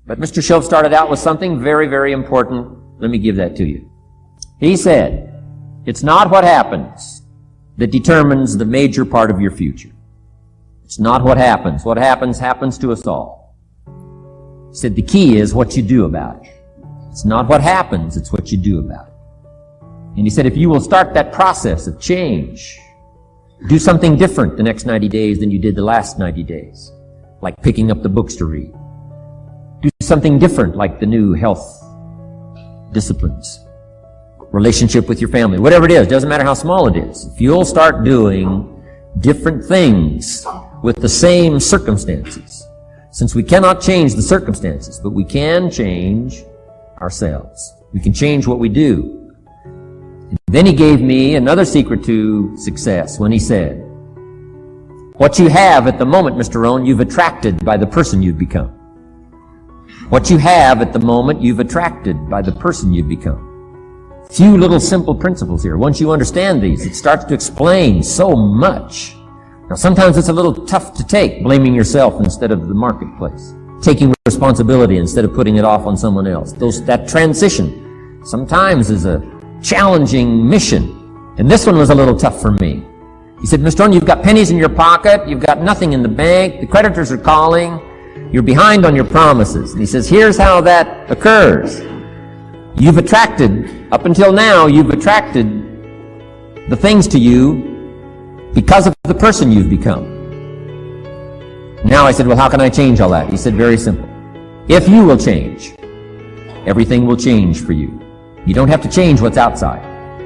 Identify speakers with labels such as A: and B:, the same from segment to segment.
A: But Mr. Shove started out with something very, very important. Let me give that to you. He said, it's not what happens that determines the major part of your future. It's not what happens. What happens, happens to us all. He said the key is what you do about it. It's not what happens, it's what you do about it. And he said if you will start that process of change, do something different the next 90 days than you did the last 90 days, like picking up the books to read. Do something different like the new health disciplines, relationship with your family, whatever it is, doesn't matter how small it is. If you'll start doing different things with the same circumstances, since we cannot change the circumstances, but we can change ourselves. We can change what we do. And then he gave me another secret to success when he said, what you have at the moment, Mr. Rohn, you've attracted by the person you've become. What you have at the moment, you've attracted by the person you've become. Few little simple principles here. Once you understand these, it starts to explain so much. Now, sometimes it's a little tough to take, blaming yourself instead of the marketplace, taking responsibility instead of putting it off on someone else. That transition sometimes is a challenging mission. And this one was a little tough for me. He said, Mr. Rohn, you've got pennies in your pocket, you've got nothing in the bank, the creditors are calling, you're behind on your promises. And he says, here's how that occurs. You've attracted, up until now, you've attracted the things to you because of the person you've become. Now I said, well, how can I change all that? He said, very simple. If you will change, everything will change for you. You don't have to change what's outside.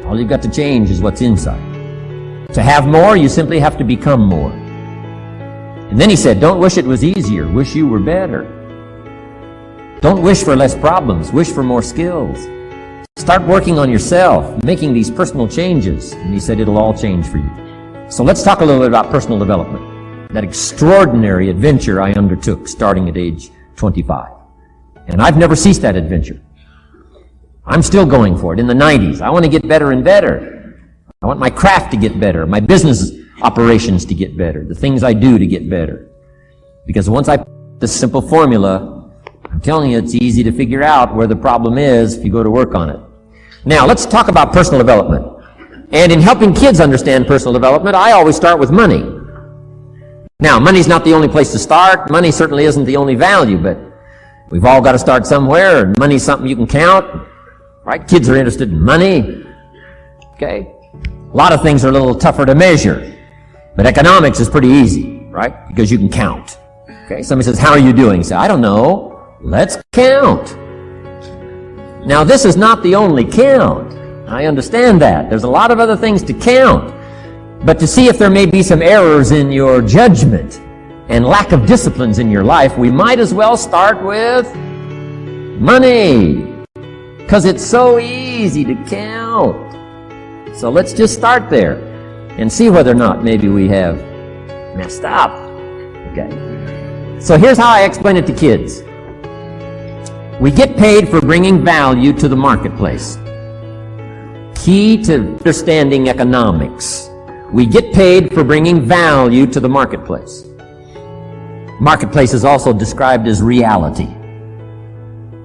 A: All you've got to change is what's inside. To have more, you simply have to become more. And then he said, don't wish it was easier. Wish you were better. Don't wish for less problems. Wish for more skills. Start working on yourself, making these personal changes. And he said, it'll all change for you. So let's talk a little bit about personal development. That extraordinary adventure I undertook starting at age 25. And I've never ceased that adventure. I'm still going for it in the 90s. I want to get better and better. I want my craft to get better, my business operations to get better, the things I do to get better. Because once I put this simple formula, I'm telling you, it's easy to figure out where the problem is if you go to work on it. Now, let's talk about personal development. And in helping kids understand personal development, I always start with money. Now, money's not the only place to start. Money certainly isn't the only value, but we've all got to start somewhere, and money's something you can count. Right? Kids are interested in money. Okay? A lot of things are a little tougher to measure. But economics is pretty easy, right? Because you can count. Okay? Somebody says, how are you doing? You say, I don't know. Let's count. Now, this is not the only count. I understand that. There's a lot of other things to count. But to see if there may be some errors in your judgment and lack of disciplines in your life, we might as well start with money. Because it's so easy to count. So let's just start there and see whether or not maybe we have messed up. Okay. So here's how I explain it to kids. We get paid for bringing value to the marketplace. Key to understanding economics. We get paid for bringing value to the marketplace. Marketplace is also described as reality.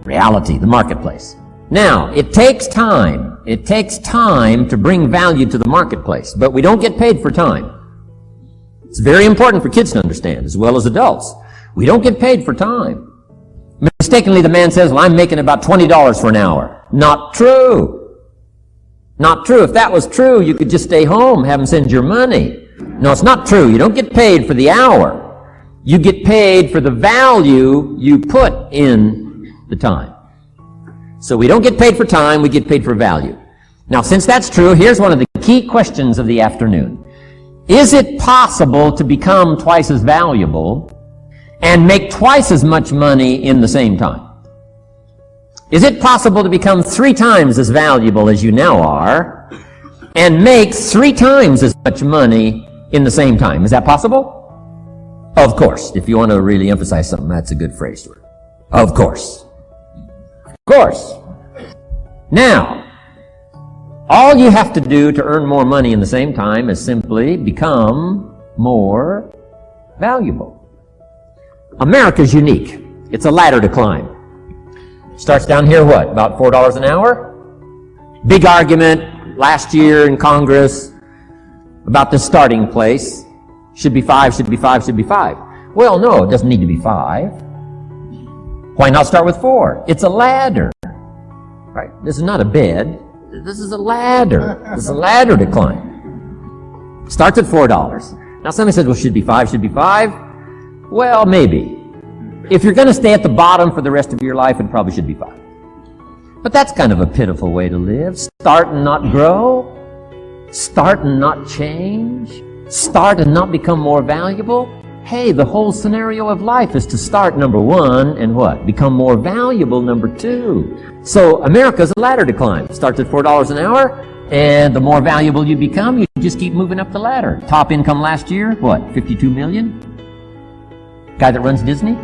A: Reality, the marketplace. Now, it takes time. It takes time to bring value to the marketplace, but we don't get paid for time. It's very important for kids to understand, as well as adults. We don't get paid for time. Mistakenly, the man says, well, I'm making about $20 for an hour. Not true. Not true. If that was true, you could just stay home, have them send your money. No, it's not true. You don't get paid for the hour. You get paid for the value you put in the time. So we don't get paid for time, we get paid for value. Now, since that's true, here's one of the key questions of the afternoon. Is it possible to become twice as valuable and make twice as much money in the same time? Is it possible to become 3 times as valuable as you now are and make 3 times as much money in the same time? Is that possible? Of course. If you want to really emphasize something, that's a good phrase to it. Of course. Of course. Now, all you have to do to earn more money in the same time is simply become more valuable. America's unique. It's a ladder to climb. Starts down here, what, about $4 an hour? Big argument last year in Congress about the starting place. Should be 5, should be 5, should be 5. Well, no, it doesn't need to be 5. Why not start with 4? It's a ladder. Right? This is not a bed. This is a ladder. This is a ladder to climb. Starts at $4. Now somebody says, well, should be 5, should be 5. Well, maybe. If you're going to stay at the bottom for the rest of your life, it probably should be 5. But that's kind of a pitiful way to live. Start and not grow. Start and not change. Start and not become more valuable. Hey, the whole scenario of life is to start, number 1, and what? Become more valuable, number 2. So America's a ladder to climb. Starts at $4 an hour, and the more valuable you become, you just keep moving up the ladder. Top income last year, what, 52 million? Guy that runs Disney?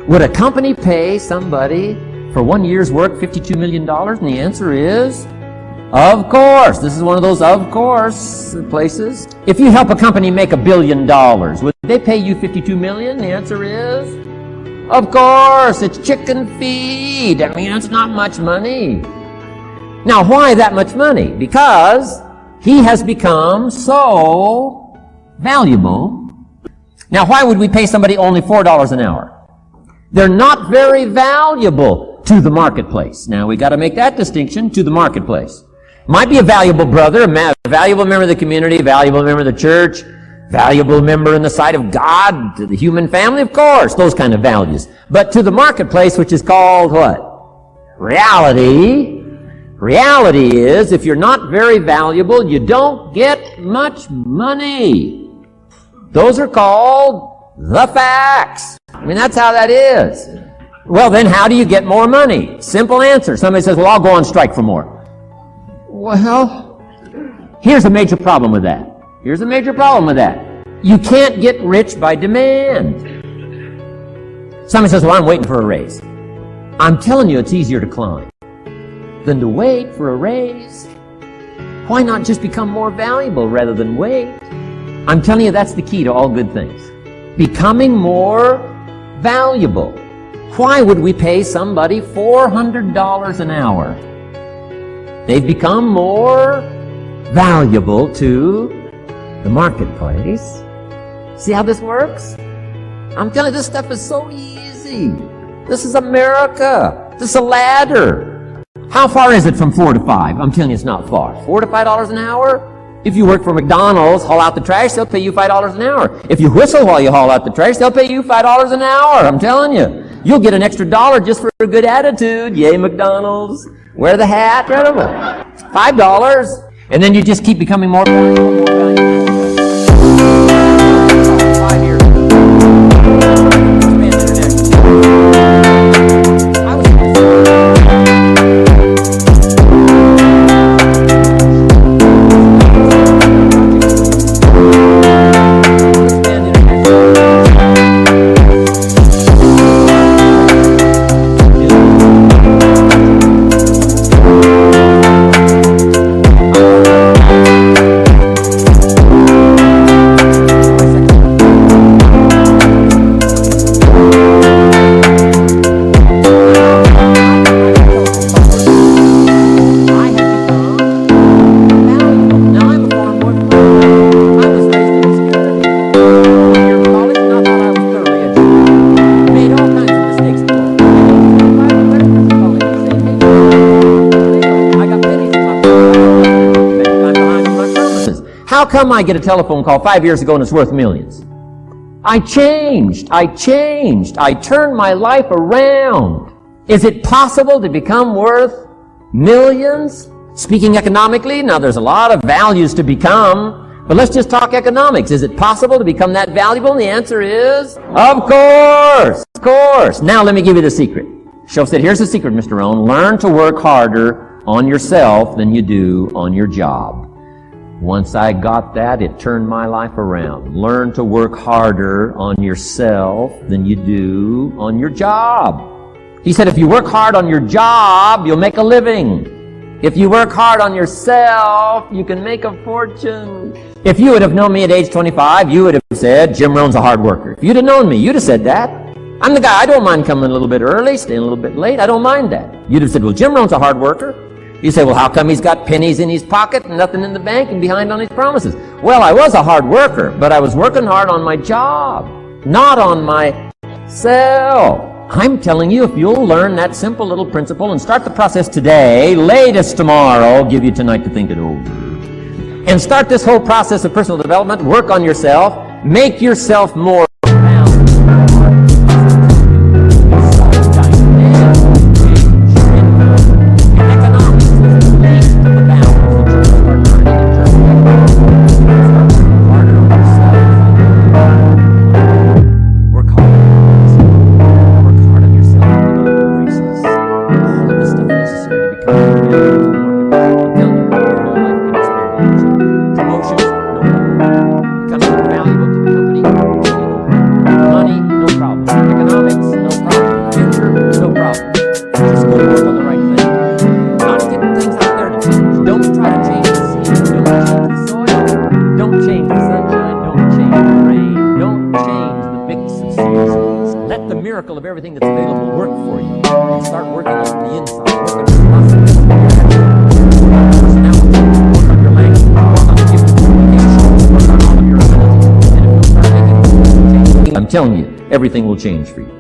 A: Would a company pay somebody for 1 year's work $52 million? And the answer is, of course. This is one of those of course places. If you help a company make $1 billion, would they pay you $52 million? The answer is, of course. It's chicken feed. I mean, it's not much money. Now, why that much money? Because he has become so valuable. Now, why would we pay somebody only $4 an hour? They're not very valuable to the marketplace. Now, we got to make that distinction, to the marketplace. Might be a valuable brother, a valuable member of the community, a valuable member of the church, valuable member in the sight of God, to the human family, of course, those kind of values. But to the marketplace, which is called what? Reality. Reality is, if you're not very valuable, you don't get much money. Those are called the facts. I mean, that's how that is. Well, then how do you get more money? Simple answer. Somebody says, well, I'll go on strike for more. Well, here's a major problem with that. Here's a major problem with that. You can't get rich by demand. Somebody says, well, I'm waiting for a raise. I'm telling you, it's easier to climb than to wait for a raise. Why not just become more valuable rather than wait? I'm telling you, that's the key to all good things. Becoming more valuable. Why would we pay somebody $400 an hour? They've become more valuable to the marketplace. See how this works? I'm telling you, this stuff is so easy. This is America. This is a ladder. How far is it from 4 to 5? I'm telling you, it's not far. $4 to $5 an hour? If you work for McDonald's, haul out the trash, they'll pay you $5 an hour. If you whistle while you haul out the trash, they'll pay you $5 an hour. I'm telling you. You'll get an extra $1 just for a good attitude. Yay, McDonald's. Wear the hat. Incredible. $5. And then you just keep becoming more valuable, more valuable. 5 years. How come I get a telephone call 5 years ago and it's worth millions? I changed. I turned my life around. Is it possible to become worth millions? Speaking economically, now there's a lot of values to become, but let's just talk economics. Is it possible to become that valuable? And the answer is, of course, of course. Now let me give you the secret. Shoaff said, here's the secret, Mr. Rohn. Learn to work harder on yourself than you do on your job. Once I got that, it turned my life around. Learn to work harder on yourself than you do on your job. He said, if you work hard on your job, you'll make a living. If you work hard on yourself, you can make a fortune. If you would have known me at age 25, you would have said, Jim Rohn's a hard worker. If you'd have known me, you'd have said that. I'm the guy, I don't mind coming a little bit early, staying a little bit late. I don't mind that. You'd have said, well, Jim Rohn's a hard worker. You say, well, how come he's got pennies in his pocket and nothing in the bank and behind on his promises? Well, I was a hard worker, but I was working hard on my job, not on myself. I'm telling you, if you'll learn that simple little principle and start the process today, latest tomorrow, I'll give you tonight to think it over, and start this whole process of personal development, work on yourself, make yourself more of everything that's available work for you, and start working on the inside, work on your process, work on your personality, work on your language, work on the gift of communication, work on all of your abilities, and if you'll start making changes, I'm telling you, everything will change for you.